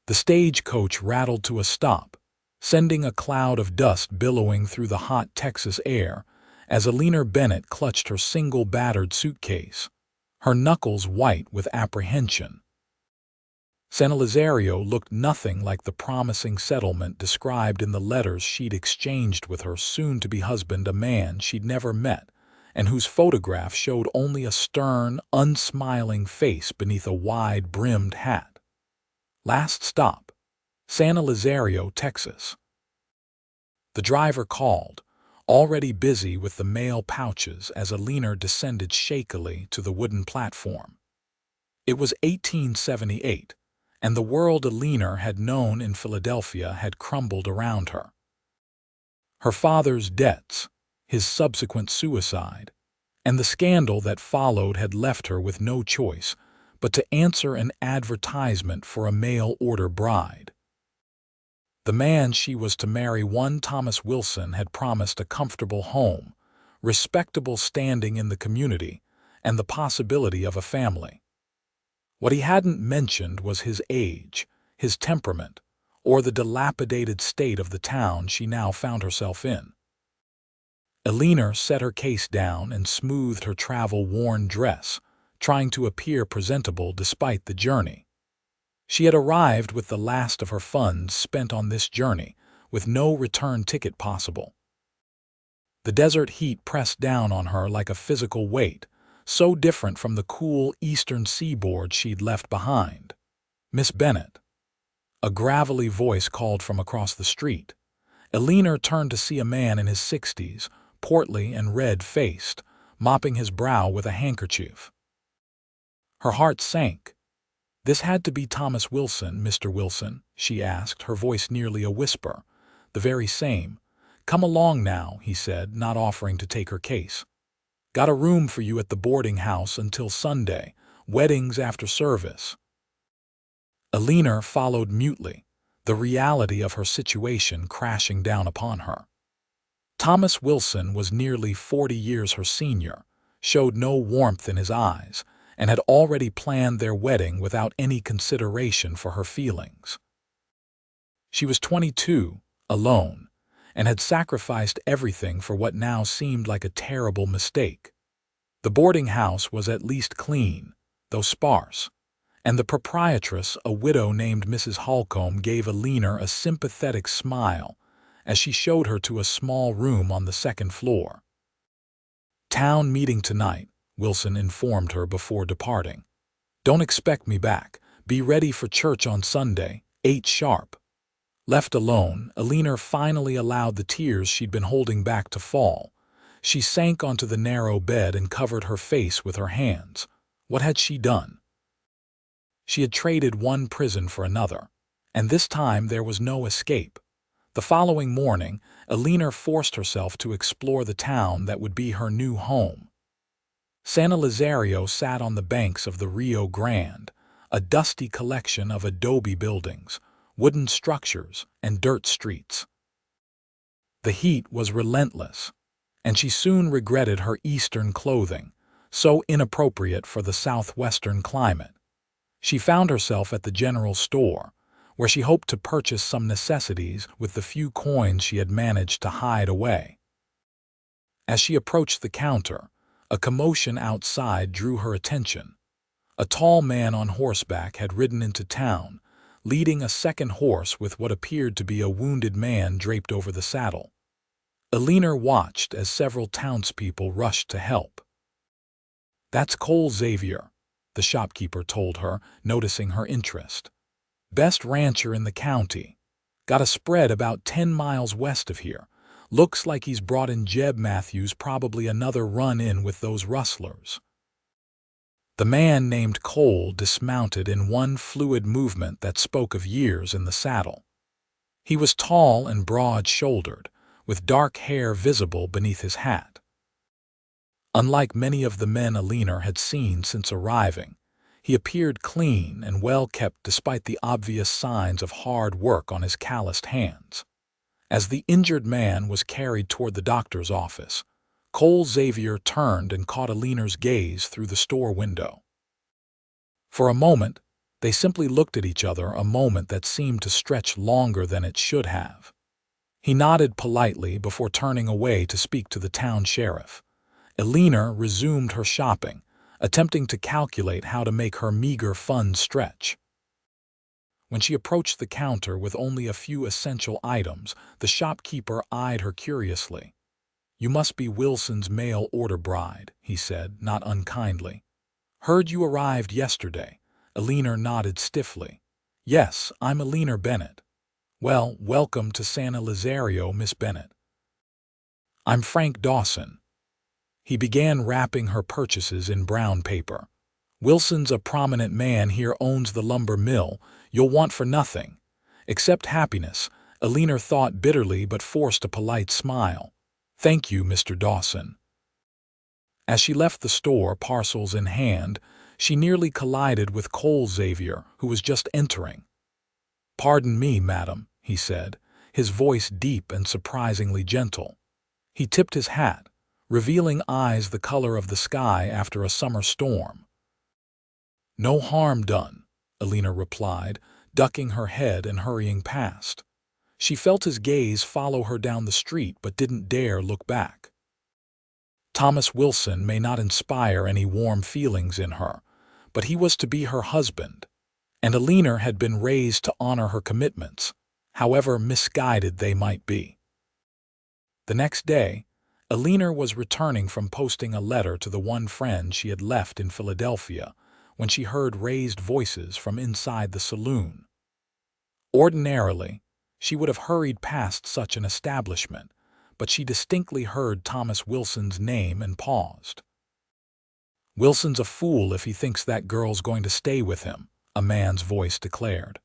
The stagecoach rattled to a stop, sending a cloud of dust billowing through the hot Texas air as Eleanor Bennett clutched her single battered suitcase, her knuckles white with apprehension. San Elizario looked nothing like the promising settlement described in the letters she'd exchanged with her soon-to-be husband, a man she'd never met, and whose photograph showed only a stern, unsmiling face beneath a wide-brimmed hat. Last stop, San Elizario, Texas. The driver called, already busy with the mail pouches as Eleanor descended shakily to the wooden platform. It was 1878, and the world Eleanor had known in Philadelphia had crumbled around her. Her father's debts, his subsequent suicide, and the scandal that followed had left her with no choice but to answer an advertisement for a mail-order bride. The man she was to marry, one Thomas Wilson, had promised a comfortable home, respectable standing in the community, and the possibility of a family. What he hadn't mentioned was his age, his temperament, or the dilapidated state of the town she now found herself in. Eleanor set her case down and smoothed her travel-worn dress, trying to appear presentable despite the journey. She had arrived with the last of her funds spent on this journey, with no return ticket possible. The desert heat pressed down on her like a physical weight, so different from the cool eastern seaboard she'd left behind. "Miss Bennett." A gravelly voice called from across the street. Eleanor turned to see a man in his 60s, portly and red-faced, mopping his brow with a handkerchief. Her heart sank. "This had to be Thomas Wilson, Mr. Wilson," she asked, her voice nearly a whisper. "The very same. Come along now," he said, not offering to take her case. "Got a room for you at the boarding house until Sunday, weddings after service." Eleanor followed mutely, the reality of her situation crashing down upon her. Thomas Wilson was nearly 40 years her senior, showed no warmth in his eyes, and had already planned their wedding without any consideration for her feelings. She was 22, alone, and had sacrificed everything for what now seemed like a terrible mistake. The boarding house was at least clean, though sparse, and the proprietress, a widow named Mrs. Holcomb, gave Eleanor a sympathetic smile as she showed her to a small room on the second floor. "Town meeting tonight," Wilson informed her before departing. "Don't expect me back. Be ready for church on Sunday, 8 sharp." Left alone, Eleanor finally allowed the tears she'd been holding back to fall. She sank onto the narrow bed and covered her face with her hands. What had she done? She had traded one prison for another, and this time there was no escape. The following morning, Eleanor forced herself to explore the town that would be her new home. San Elizario sat on the banks of the Rio Grande, a dusty collection of adobe buildings, wooden structures, and dirt streets. The heat was relentless, and she soon regretted her eastern clothing, so inappropriate for the southwestern climate. She found herself at the general store, where she hoped to purchase some necessities with the few coins she had managed to hide away. As she approached the counter, a commotion outside drew her attention. A tall man on horseback had ridden into town, leading a second horse with what appeared to be a wounded man draped over the saddle. Eleanor watched as several townspeople rushed to help. "That's Cole Xavier," the shopkeeper told her, noticing her interest. "Best rancher in the county. Got a spread about 10 miles west of here. Looks like he's brought in Jeb Matthews, probably another run-in with those rustlers." The man named Cole dismounted in one fluid movement that spoke of years in the saddle. He was tall and broad-shouldered, with dark hair visible beneath his hat. Unlike many of the men Eleanor had seen since arriving, he appeared clean and well-kept despite the obvious signs of hard work on his calloused hands. As the injured man was carried toward the doctor's office, Cole Xavier turned and caught Eleanor's gaze through the store window. For a moment, They simply looked at each other, a moment that seemed to stretch longer than it should have. He nodded politely before turning away to speak to the town sheriff. Eleanor resumed her shopping, attempting to calculate how to make her meager funds stretch. When she approached the counter with only a few essential items, the shopkeeper eyed her curiously. "You must be Wilson's mail-order bride," he said, not unkindly. "Heard you arrived yesterday." Eleanor nodded stiffly. "Yes, I'm Eleanor Bennett." "Well, welcome to San Elizario, Miss Bennett." "I'm Frank Dawson." He began wrapping her purchases in brown paper. "Wilson's a prominent man here, owns the lumber mill. You'll want for nothing except happiness." Eleanor thought bitterly but forced a polite smile. "Thank you, Mr. Dawson." As she left the store, parcels in hand, she nearly collided with Cole Xavier, who was just entering. "Pardon me, madam," he said, his voice deep and surprisingly gentle. He tipped his hat, revealing eyes the color of the sky after a summer storm. "No harm done," Eleanor replied, ducking her head and hurrying past. She felt his gaze follow her down the street but didn't dare look back. Thomas Wilson may not inspire any warm feelings in her, but he was to be her husband, and Eleanor had been raised to honor her commitments, however misguided they might be. The next day, Eleanor was returning from posting a letter to the one friend she had left in Philadelphia when she heard raised voices from inside the saloon. Ordinarily, she would have hurried past such an establishment, but she distinctly heard Thomas Wilson's name and paused. "Wilson's a fool if he thinks that girl's going to stay with him," a man's voice declared.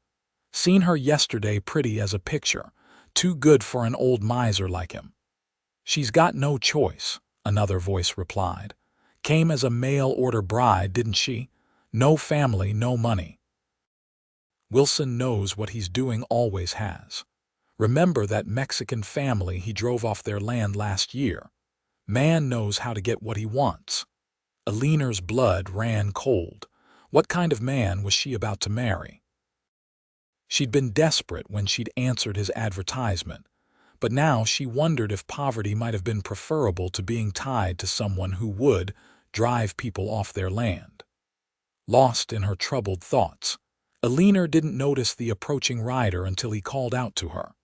"Seen her yesterday, pretty as a picture, too good for an old miser like him." "She's got no choice," another voice replied. "Came as a mail-order bride, didn't she? No family, no money." "Wilson knows what he's doing, always has. Remember that Mexican family he drove off their land last year? Man knows how to get what he wants." Eleanor's blood ran cold. What kind of man was she about to marry? She'd been desperate when she'd answered his advertisement, but now she wondered if poverty might have been preferable to being tied to someone who would drive people off their land. Lost in her troubled thoughts, Eleanor didn't notice the approaching rider until he called out to her.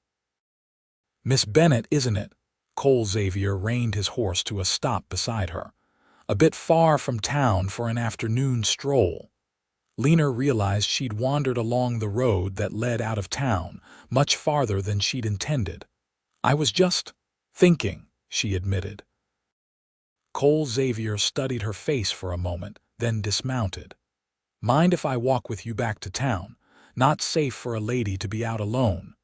"Miss Bennett, isn't it?" Cole Xavier reined his horse to a stop beside her. "A bit far from town for an afternoon stroll." Eleanor realized she'd wandered along the road that led out of town, much farther than she'd intended. "I was just thinking," she admitted. Cole Xavier studied her face for a moment, then dismounted. "Mind if I walk with you back to town? Not safe for a lady to be out alone."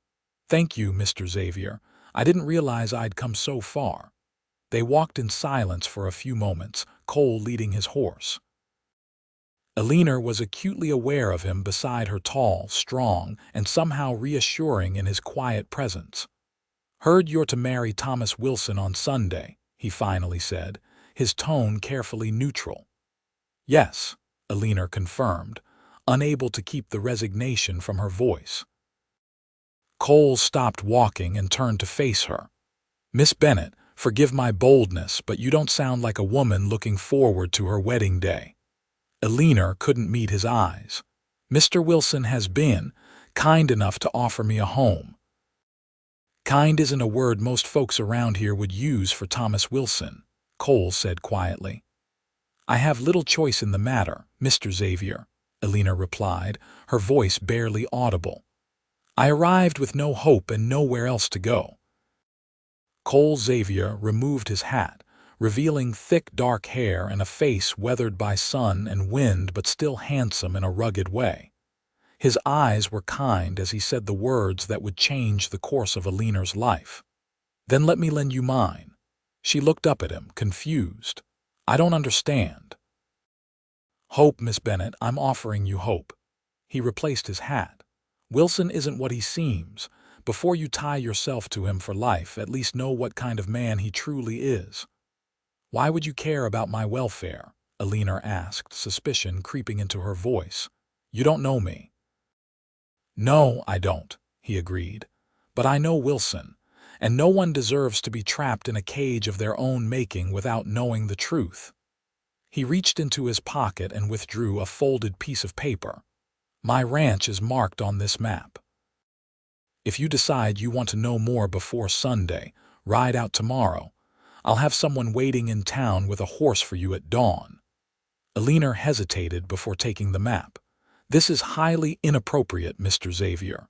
"Thank you, Mr. Xavier. I didn't realize I'd come so far." They walked in silence for a few moments, Cole leading his horse. Eleanor was acutely aware of him beside her, tall, strong, and somehow reassuring in his quiet presence. "Heard you're to marry Thomas Wilson on Sunday," he finally said, his tone carefully neutral. "Yes," Eleanor confirmed, unable to keep the resignation from her voice. Cole stopped walking and turned to face her. "Miss Bennett, forgive my boldness, but you don't sound like a woman looking forward to her wedding day." Eleanor couldn't meet his eyes. "Mr. Wilson has been kind enough to offer me a home." "Kind isn't a word most folks around here would use for Thomas Wilson," Cole said quietly. "I have little choice in the matter, Mr. Xavier," Eleanor replied, her voice barely audible. "I arrived with no hope and nowhere else to go." Cole Xavier removed his hat, revealing thick dark hair and a face weathered by sun and wind but still handsome in a rugged way. His eyes were kind as he said the words that would change the course of Eleanor's life. "Then let me lend you mine." She looked up at him, confused. "I don't understand." "Hope, Miss Bennett, I'm offering you hope." He replaced his hat. "Wilson isn't what he seems. Before you tie yourself to him for life, at least know what kind of man he truly is." "Why would you care about my welfare?" Eleanor asked, suspicion creeping into her voice. You don't know me." "No, I don't," he agreed. "But I know Wilson, and no one deserves to be trapped in a cage of their own making without knowing the truth." He reached into his pocket and withdrew a folded piece of paper. "My ranch is marked on this map. If you decide you want to know more before Sunday, ride out tomorrow. I'll have someone waiting in town with a horse for you at dawn." Eleanor hesitated before taking the map. "This is highly inappropriate, Mr. Xavier."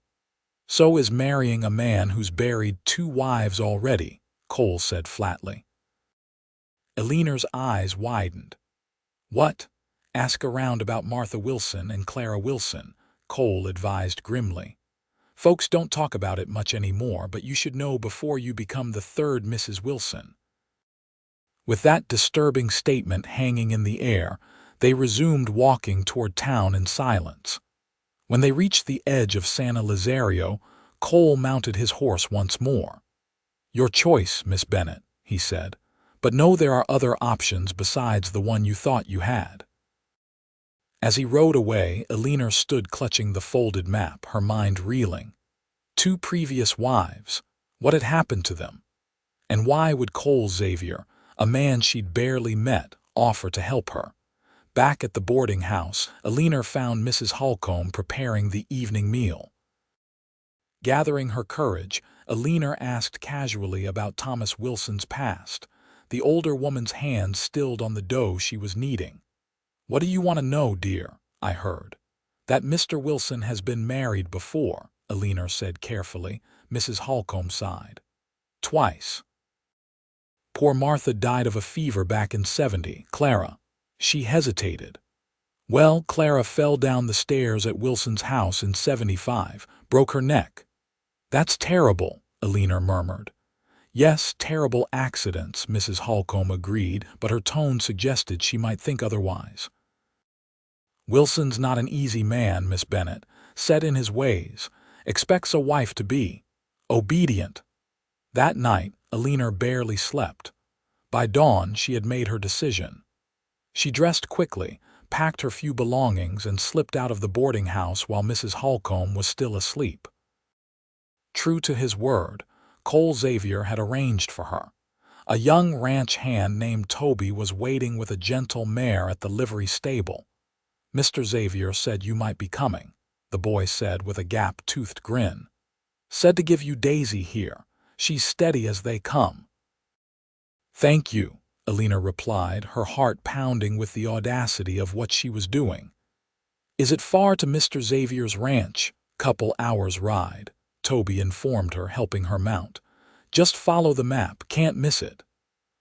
"So is marrying a man who's buried 2 wives already," Cole said flatly. Eleanor's eyes widened. "What? Ask around about Martha Wilson and Clara Wilson," Cole advised grimly. "Folks don't talk about it much anymore, but you should know before you become the 3rd Mrs. Wilson." With that disturbing statement hanging in the air, they resumed walking toward town in silence. When they reached the edge of San Elizario, Cole mounted his horse once more. "Your choice, Miss Bennett," he said, "but know there are other options besides the one you thought you had." As he rode away, Eleanor stood clutching the folded map, her mind reeling. 2 previous wives. What had happened to them? And why would Cole Xavier, a man she'd barely met, offer to help her? Back at the boarding house, Eleanor found Mrs. Holcomb preparing the evening meal. Gathering her courage, Eleanor asked casually about Thomas Wilson's past, the older woman's hand stilled on the dough she was kneading. "What do you want to know, dear?" I heard. "That Mr. Wilson has been married before," Eleanor said carefully. Mrs. Holcomb sighed. "Twice. Poor Martha died of a fever back in '70, Clara." She hesitated. "Well, Clara fell down the stairs at Wilson's house in '75, broke her neck." "That's terrible," Eleanor murmured. "Yes, terrible accidents," Mrs. Holcomb agreed, but her tone suggested she might think otherwise. "Wilson's not an easy man, Miss Bennett, set in his ways, expects a wife to be obedient." That night, Eleanor barely slept. By dawn, she had made her decision. She dressed quickly, packed her few belongings, and slipped out of the boarding house while Mrs. Holcomb was still asleep. True to his word, Cole Xavier had arranged for her. A young ranch hand named Toby was waiting with a gentle mare at the livery stable. "Mr. Xavier said you might be coming," the boy said with a gap-toothed grin. "Said to give you Daisy here. She's steady as they come." "Thank you," Eleanor replied, her heart pounding with the audacity of what she was doing. "Is it far to Mr. Xavier's ranch?" "Couple hours' ride," Toby informed her, helping her mount. "Just follow the map, can't miss it."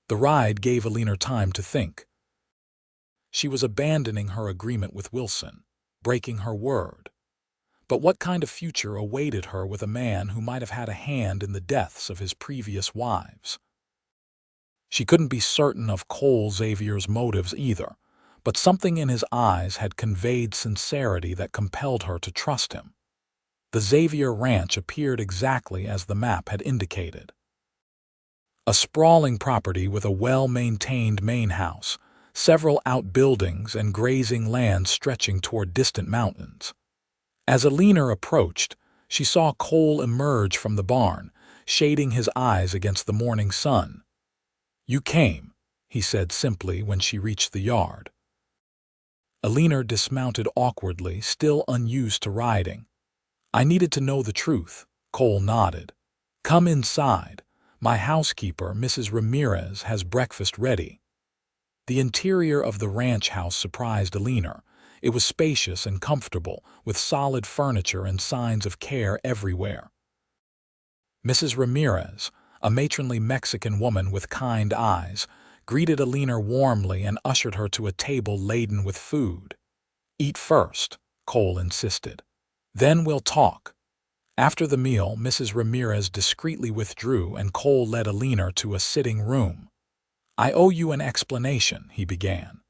The ride gave Eleanor time to think. She was abandoning her agreement with Wilson, breaking her word. But what kind of future awaited her with a man who might have had a hand in the deaths of his previous wives? She couldn't be certain of Cole Xavier's motives either, but something in his eyes had conveyed sincerity that compelled her to trust him. The Xavier Ranch appeared exactly as the map had indicated. A sprawling property with a well-maintained main house, several outbuildings, and grazing land stretching toward distant mountains. As Eleanor approached, she saw Cole emerge from the barn, shading his eyes against the morning sun. "You came," he said simply when she reached the yard. Eleanor dismounted awkwardly, still unused to riding. "I needed to know the truth," Cole nodded. "Come inside. My housekeeper, Mrs. Ramirez, has breakfast ready." The interior of the ranch house surprised Eleanor. It was spacious and comfortable, with solid furniture and signs of care everywhere. Mrs. Ramirez, a matronly Mexican woman with kind eyes, greeted Eleanor warmly and ushered her to a table laden with food. "Eat first," Cole insisted. "Then we'll talk." After the meal, Mrs. Ramirez discreetly withdrew and Cole led Eleanor to a sitting room. "I owe you an explanation," he began.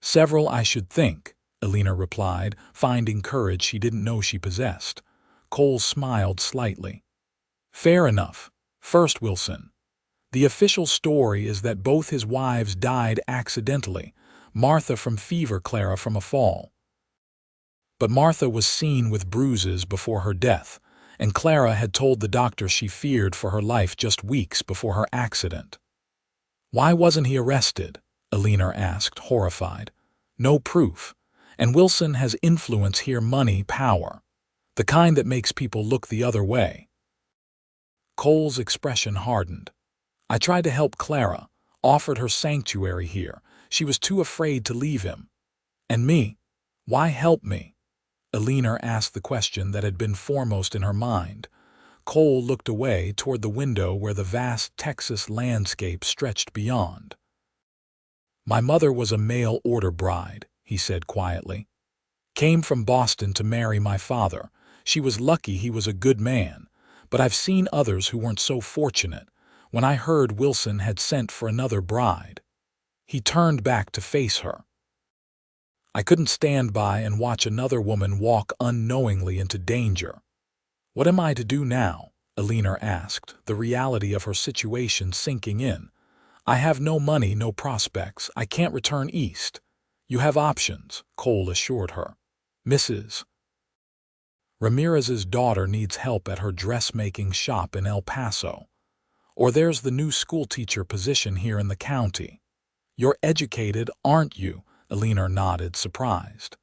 "Several, I should think," Eleanor replied, finding courage she didn't know she possessed. Cole smiled slightly. "Fair enough. First, Wilson. The official story is that both his wives died accidentally, Martha from fever, Clara from a fall." But Martha was seen with bruises before her death, and Clara had told the doctor she feared for her life just weeks before her accident. "Why wasn't he arrested?" Eleanor asked, horrified. "No proof. And Wilson has influence here, money, power. The kind that makes people look the other way." Cole's expression hardened. "I tried to help Clara, offered her sanctuary here. She was too afraid to leave him. And me? Why help me?" Eleanor asked the question that had been foremost in her mind. Cole looked away toward the window where the vast Texas landscape stretched beyond. "My mother was a mail-order bride," he said quietly. "Came from Boston to marry my father. She was lucky he was a good man, but I've seen others who weren't so fortunate. When I heard Wilson had sent for another bride." He turned back to face her. "I couldn't stand by and watch another woman walk unknowingly into danger." "What am I to do now?" Eleanor asked, the reality of her situation sinking in. "I have no money, no prospects. I can't return east." "You have options," Cole assured her. "Mrs. Ramirez's daughter needs help at her dressmaking shop in El Paso. Or there's the new schoolteacher position here in the county." "You're educated, aren't you?" Eleanor nodded, surprised.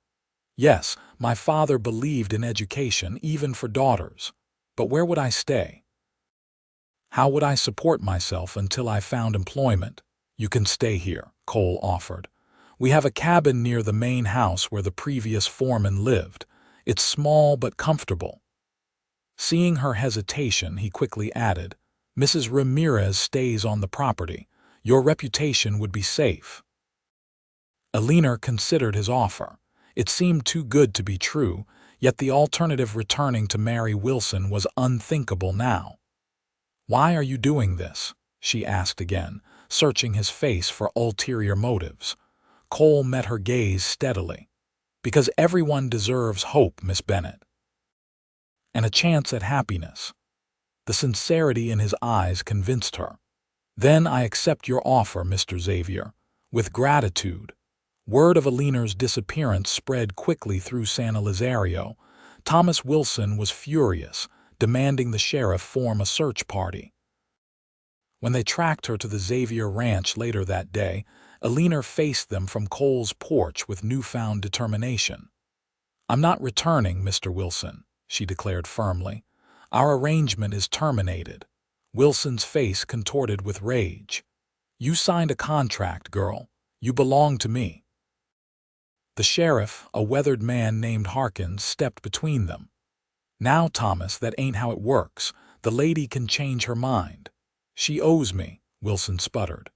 "Yes, my father believed in education, even for daughters. But where would I stay? How would I support myself until I found employment?" "You can stay here," Cole offered. "We have a cabin near the main house where the previous foreman lived. It's small but comfortable." Seeing her hesitation, he quickly added, "Mrs. Ramirez stays on the property. Your reputation would be safe." Eleanor considered his offer. It seemed too good to be true, yet the alternative, returning to marry Wilson, was unthinkable now. "Why are you doing this?" she asked again, searching his face for ulterior motives. Cole met her gaze steadily. "Because everyone deserves hope, Miss Bennett. And a chance at happiness." The sincerity in his eyes convinced her. "Then I accept your offer, Mr. Xavier, with gratitude." Word of Eleanor's disappearance spread quickly through San Elizario. Thomas Wilson was furious, demanding the sheriff form a search party. When they tracked her to the Xavier ranch later that day, Eleanor faced them from Cole's porch with newfound determination. "I'm not returning, Mr. Wilson," she declared firmly. "Our arrangement is terminated." Wilson's face contorted with rage. "You signed a contract, girl. You belong to me." The sheriff, a weathered man named Harkins, stepped between them. "Now, Thomas, that ain't how it works. The lady can change her mind." "She owes me," Wilson sputtered.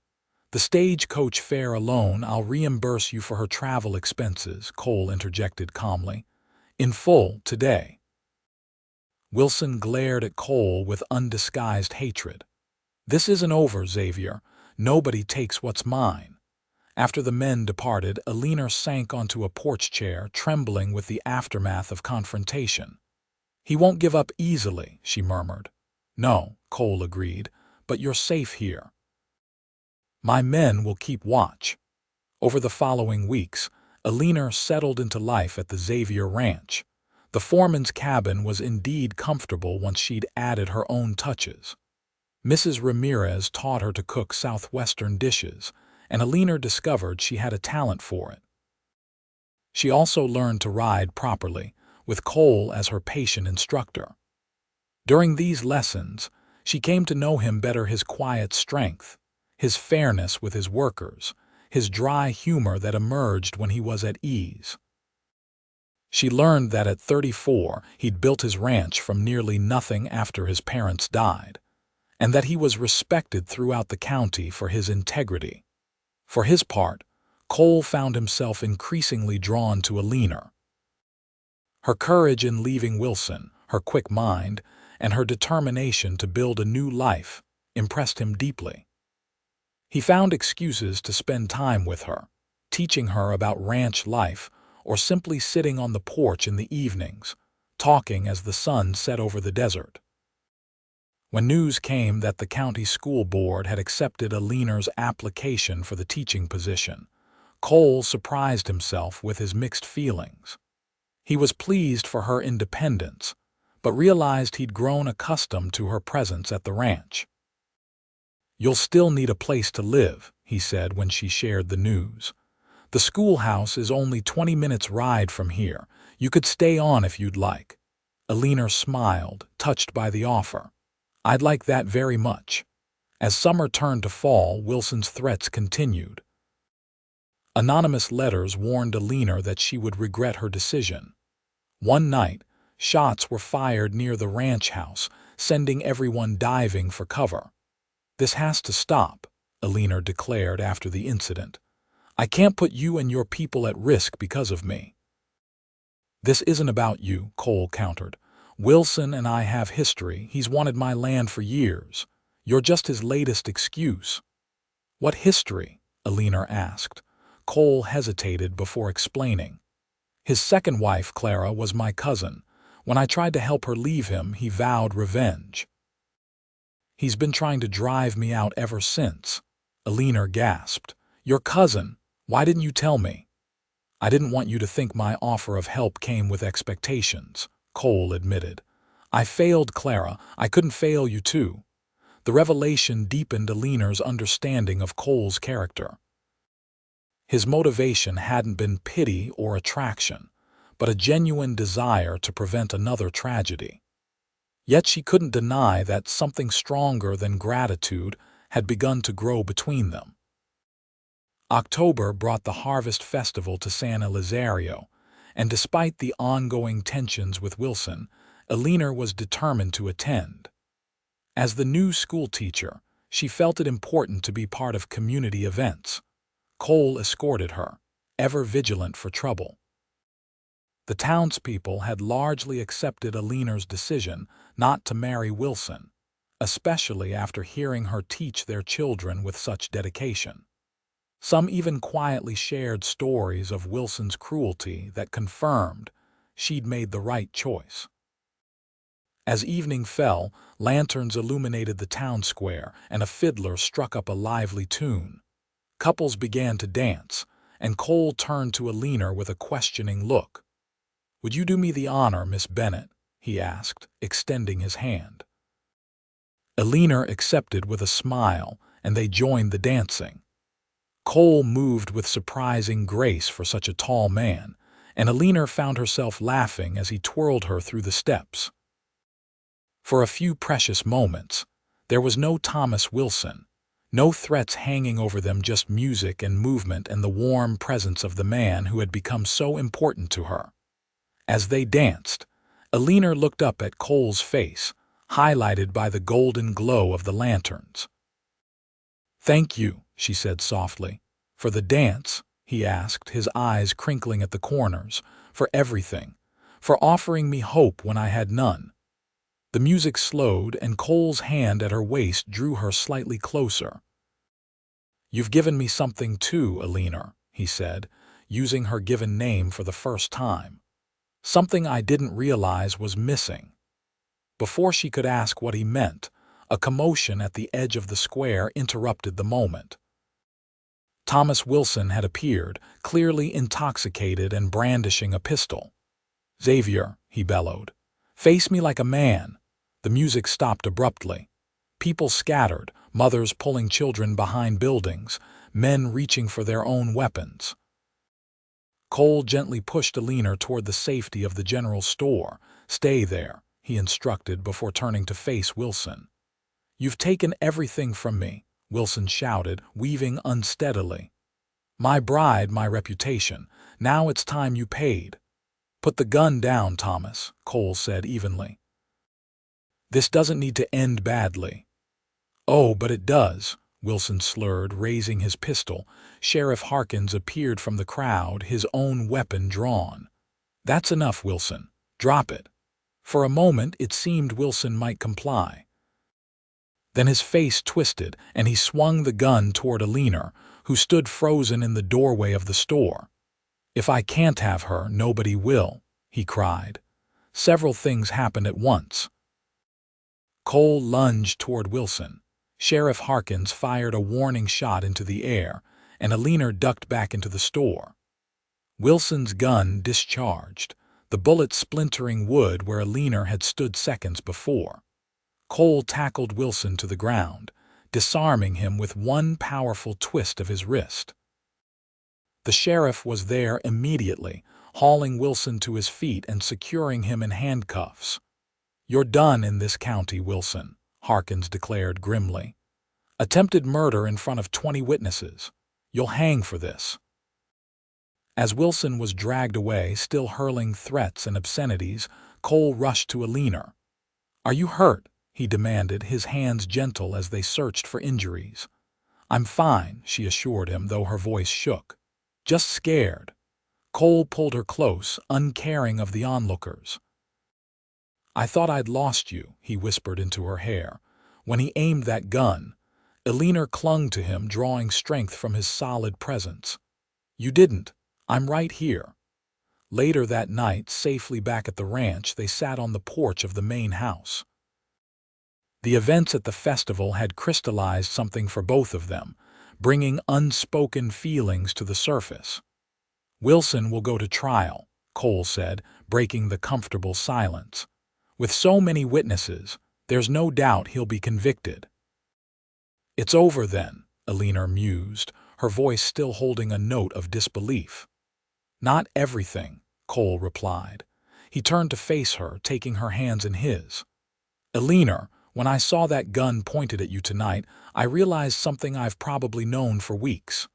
"The stagecoach fare alone, I'll reimburse you for her travel expenses," Cole interjected calmly. "In full, today." Wilson glared at Cole with undisguised hatred. "This isn't over, Xavier. Nobody takes what's mine." After the men departed, Eleanor sank onto a porch chair, trembling with the aftermath of confrontation. "He won't give up easily," she murmured. "No," Cole agreed, "but you're safe here. My men will keep watch." Over the following weeks, Eleanor settled into life at the Xavier Ranch. The foreman's cabin was indeed comfortable once she'd added her own touches. Mrs. Ramirez taught her to cook Southwestern dishes, and Eleanor discovered she had a talent for it. She also learned to ride properly, with Cole as her patient instructor. During these lessons, she came to know him better: his quiet strength, his fairness with his workers, his dry humor that emerged when he was at ease. She learned that at 34 he'd built his ranch from nearly nothing after his parents died, and that he was respected throughout the county for his integrity. For his part, Cole found himself increasingly drawn to Eleanor. Her courage in leaving Wilson, her quick mind, and her determination to build a new life impressed him deeply. He found excuses to spend time with her, teaching her about ranch life or simply sitting on the porch in the evenings, talking as the sun set over the desert. When news came that the county school board had accepted Eleanor's application for the teaching position, Cole surprised himself with his mixed feelings. He was pleased for her independence, but realized he'd grown accustomed to her presence at the ranch. "You'll still need a place to live," he said when she shared the news. "The schoolhouse is only 20 minutes' ride from here. You could stay on if you'd like." Eleanor smiled, touched by the offer. "I'd like that very much." As summer turned to fall, Wilson's threats continued. Anonymous letters warned Eleanor that she would regret her decision. One night, shots were fired near the ranch house, sending everyone diving for cover. "This has to stop," Eleanor declared after the incident. "I can't put you and your people at risk because of me." "This isn't about you," Cole countered. "Wilson and I have history. He's wanted my land for years. You're just his latest excuse." "What history?" Eleanor asked. Cole hesitated before explaining. "His second wife, Clara, was my cousin. When I tried to help her leave him, he vowed revenge. He's been trying to drive me out ever since." Eleanor gasped. "Your cousin? Why didn't you tell me?" "I didn't want you to think my offer of help came with expectations," Cole admitted. "I failed Clara. I couldn't fail you too." The revelation deepened Eleanor's understanding of Cole's character. His motivation hadn't been pity or attraction, but a genuine desire to prevent another tragedy. Yet she couldn't deny that something stronger than gratitude had begun to grow between them. October brought the Harvest Festival to San Elizario, and despite the ongoing tensions with Wilson, Eleanor was determined to attend. As the new schoolteacher, she felt it important to be part of community events. Cole escorted her, ever vigilant for trouble. The townspeople had largely accepted Eleanor's decision not to marry Wilson, especially after hearing her teach their children with such dedication. Some even quietly shared stories of Wilson's cruelty that confirmed she'd made the right choice. As evening fell, lanterns illuminated the town square, and a fiddler struck up a lively tune. Couples began to dance, and Cole turned to Eleanor with a questioning look. "Would you do me the honor, Miss Bennett?" he asked, extending his hand. Eleanor accepted with a smile, and they joined the dancing. Cole moved with surprising grace for such a tall man, and Eleanor found herself laughing as he twirled her through the steps. For a few precious moments, there was no Thomas Wilson, no threats hanging over them, just music and movement and the warm presence of the man who had become so important to her. As they danced, Eleanor looked up at Cole's face, highlighted by the golden glow of the lanterns. "Thank you," she said softly. "For the dance?" he asked, his eyes crinkling at the corners. "For everything. For offering me hope when I had none." The music slowed, and Cole's hand at her waist drew her slightly closer. "You've given me something too, Eleanor," he said, using her given name for the first time. "Something I didn't realize was missing." Before she could ask what he meant, a commotion at the edge of the square interrupted the moment. Thomas Wilson had appeared, clearly intoxicated and brandishing a pistol. "Xavier," he bellowed, "face me like a man." The music stopped abruptly. People scattered, mothers pulling children behind buildings, men reaching for their own weapons. Cole gently pushed Eleanor toward the safety of the general store. "Stay there," he instructed before turning to face Wilson. "You've taken everything from me," Wilson shouted, weaving unsteadily. "My bride, my reputation. Now it's time you paid." "Put the gun down, Thomas," Cole said evenly. "This doesn't need to end badly." "Oh, but it does," Wilson slurred, raising his pistol. Sheriff Harkins appeared from the crowd, his own weapon drawn. "That's enough, Wilson. Drop it." For a moment it seemed Wilson might comply. Then his face twisted, and he swung the gun toward Eleanor, who stood frozen in the doorway of the store. "If I can't have her, nobody will," he cried. Several things happened at once. Cole lunged toward Wilson. Sheriff Harkins fired a warning shot into the air, and Eleanor ducked back into the store. Wilson's gun discharged. The the bullet splintering wood where Eleanor had stood seconds before. Cole tackled Wilson to the ground, disarming him with one powerful twist of his wrist. The sheriff was there immediately, hauling Wilson to his feet and securing him in handcuffs. "You're done in this county, Wilson," Harkins declared grimly. "Attempted murder in front of 20 witnesses. You'll hang for this." As Wilson was dragged away, still hurling threats and obscenities, Cole rushed to Eleanor. "Are you hurt?" he demanded, his hands gentle as they searched for injuries. "I'm fine," she assured him, though her voice shook. "Just scared." Cole pulled her close, uncaring of the onlookers. "I thought I'd lost you," he whispered into her hair. When he aimed that gun, Eleanor clung to him, drawing strength from his solid presence. "You didn't. I'm right here." Later that night, safely back at the ranch, they sat on the porch of the main house. The events at the festival had crystallized something for both of them, bringing unspoken feelings to the surface. "Wilson will go to trial," Cole said, breaking the comfortable silence. "With so many witnesses, there's no doubt he'll be convicted." "It's over then," Eleanor mused, her voice still holding a note of disbelief. "Not everything," Cole replied. He turned to face her, taking her hands in his. "Eleanor, when I saw that gun pointed at you tonight, I realized something I've probably known for weeks.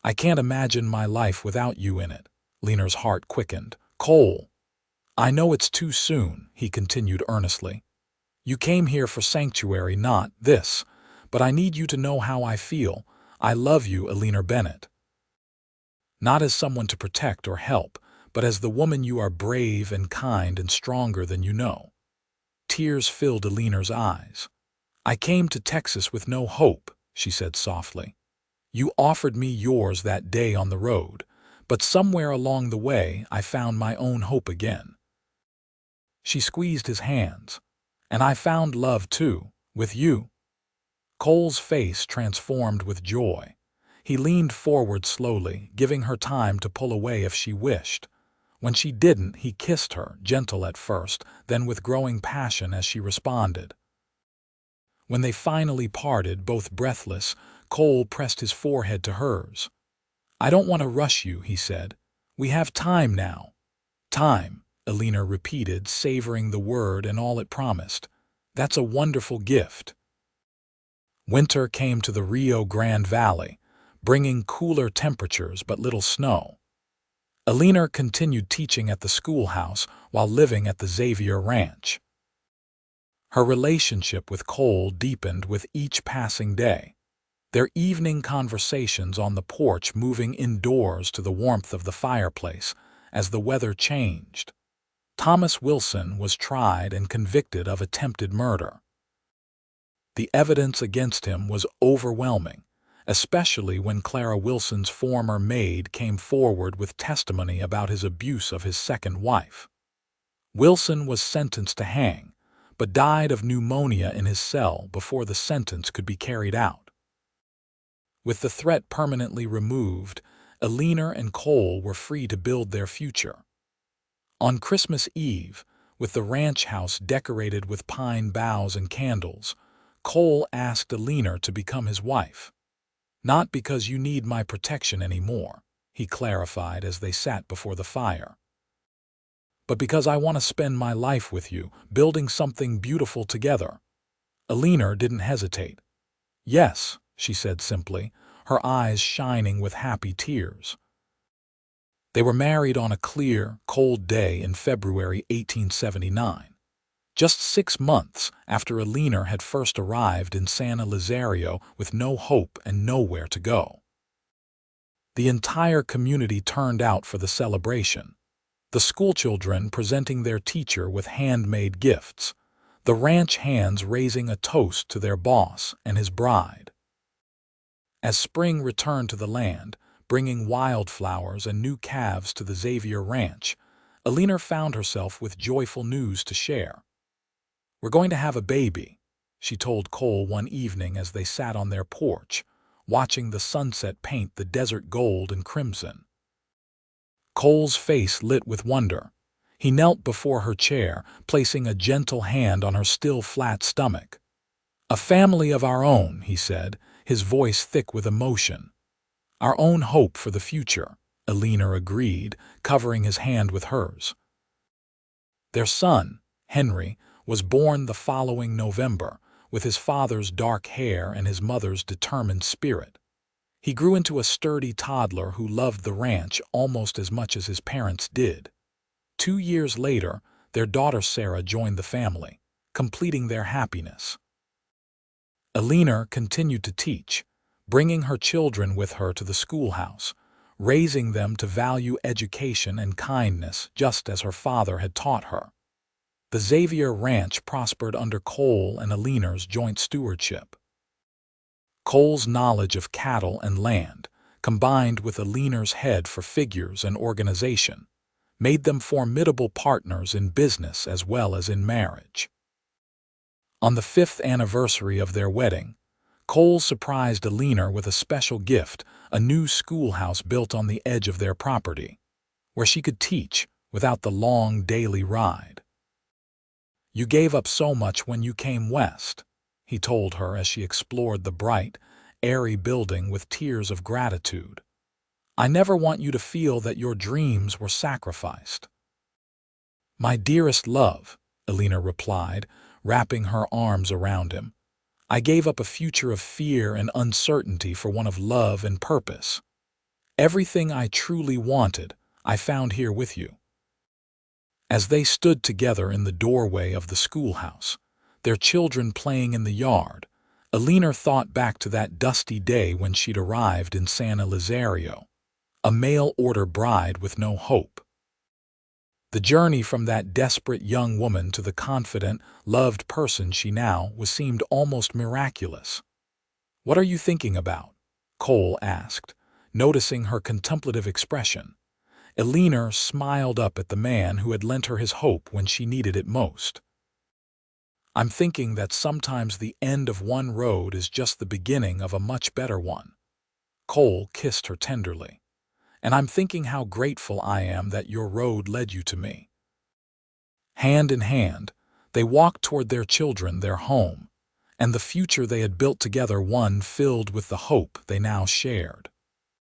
I can't imagine my life without you in it." Eleanor's heart quickened. "Cole, I know it's too soon," he continued earnestly. "You came here for sanctuary, not this, but I need you to know how I feel. I love you, Eleanor Bennett. Not as someone to protect or help, but as the woman you are, brave and kind and stronger than you know." Tears filled Eleanor's eyes. "I came to Texas with no hope," she said softly. "You offered me yours that day on the road, but somewhere along the way I found my own hope again." She squeezed his hands. "And I found love too, with you." Cole's face transformed with joy. He leaned forward slowly, giving her time to pull away if she wished. When she didn't, he kissed her, gentle at first, then with growing passion as she responded. When they finally parted, both breathless, Cole pressed his forehead to hers. "I don't want to rush you," he said. "We have time now." "Time," Eleanor repeated, savoring the word and all it promised. "That's a wonderful gift." Winter came to the Rio Grande Valley, bringing cooler temperatures but little snow. Eleanor continued teaching at the schoolhouse while living at the Xavier Ranch. Her relationship with Cole deepened with each passing day, their evening conversations on the porch moving indoors to the warmth of the fireplace as the weather changed. Thomas Wilson was tried and convicted of attempted murder. The evidence against him was overwhelming, especially when Clara Wilson's former maid came forward with testimony about his abuse of his second wife. Wilson was sentenced to hang, but died of pneumonia in his cell before the sentence could be carried out. With the threat permanently removed, Eleanor and Cole were free to build their future. On Christmas Eve, with the ranch house decorated with pine boughs and candles, Cole asked Eleanor to become his wife. "Not because you need my protection anymore," he clarified as they sat before the fire, "but because I want to spend my life with you, building something beautiful together." Eleanor didn't hesitate. "Yes," she said simply, her eyes shining with happy tears. They were married on a clear, cold day in February 1879, just 6 months after Eleanor had first arrived in San Elizario with no hope and nowhere to go. The entire community turned out for the celebration, the schoolchildren presenting their teacher with handmade gifts, the ranch hands raising a toast to their boss and his bride. As spring returned to the land, bringing wildflowers and new calves to the Xavier Ranch, Eleanor found herself with joyful news to share. "We're going to have a baby," she told Cole one evening as they sat on their porch, watching the sunset paint the desert gold and crimson. Cole's face lit with wonder. He knelt before her chair, placing a gentle hand on her still flat stomach. "A family of our own," he said, his voice thick with emotion. "Our own hope for the future," Eleanor agreed, covering his hand with hers. Their son, Henry, was born the following November, with his father's dark hair and his mother's determined spirit. He grew into a sturdy toddler who loved the ranch almost as much as his parents did. 2 years later, their daughter Sarah joined the family, completing their happiness. Eleanor continued to teach, bringing her children with her to the schoolhouse, raising them to value education and kindness just as her father had taught her. The Xavier Ranch prospered under Cole and Eleanor's joint stewardship. Cole's knowledge of cattle and land, combined with Eleanor's head for figures and organization, made them formidable partners in business as well as in marriage. On the 5th anniversary of their wedding, Cole surprised Eleanor with a special gift, a new schoolhouse built on the edge of their property, where she could teach without the long daily ride. "You gave up so much when you came west," he told her as she explored the bright, airy building with tears of gratitude. "I never want you to feel that your dreams were sacrificed." "My dearest love," Eleanor replied, wrapping her arms around him, "I gave up a future of fear and uncertainty for one of love and purpose. Everything I truly wanted, I found here with you." As they stood together in the doorway of the schoolhouse, their children playing in the yard, Eleanor thought back to that dusty day when she'd arrived in San Elizario, a mail-order bride with no hope. The journey from that desperate young woman to the confident, loved person she now was seemed almost miraculous. "What are you thinking about?" Cole asked, noticing her contemplative expression. Eleanor smiled up at the man who had lent her his hope when she needed it most. "I'm thinking that sometimes the end of one road is just the beginning of a much better one." Cole kissed her tenderly. "And I'm thinking how grateful I am that your road led you to me." Hand in hand, they walked toward their children, their home, and the future they had built together, one filled with the hope they now shared.